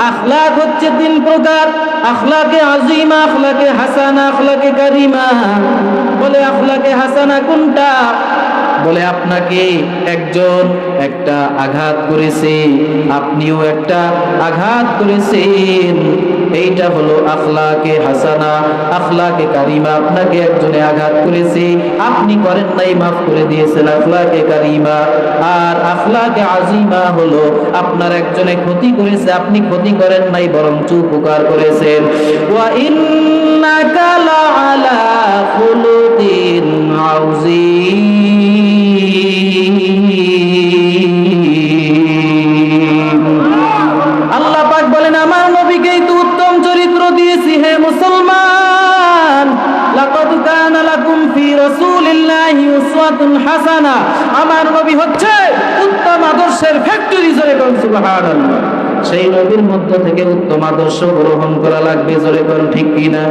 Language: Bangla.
আখলাক হচ্ছে তিন প্রকার, আখলাকে আজিমা, আখলাকে হাসানা, আখলাকে কারিমা। বলে আখলাকে হাসানা কোনটা? বলে আপনাকে একজন একটা আঘাত করেছে, আপনিও একটা আঘাত করেছেন, এইটা হলো আখলাকে হাসানা। আখলাকে কারিমা, আপনাকে একজনে আঘাত করেছে, আপনি করেন নাই, মাফ করে দিয়েছেন, আখলাকে কারিমা। আর আখলাকে আজিমা হলো আপনার একজনে ক্ষতি করেছে, আপনি ক্ষতি করেন নাই, বরঞ্চ উপকার করেছেন। ওয়া ইন্নাকা লাআলা খুলুকিন আযীম। আল্লাহ পাক বলেন আমার নবীকেই তো উত্তম চরিত্র দিয়েছি হে মুসলমান। লাকাদ কানা লাকুম ফি রাসূলিল্লাহি উসওয়াতুন হাসানা। আমার নবী হচ্ছে উত্তম আদর্শের ফ্যাক্টরি। জোরে কোন সুবহানাল্লাহ। সেই নবীর মধ্য থেকে উত্তম আদর্শ গ্রহণ করা লাগবে। জোরে কোন ঠিক কিনা?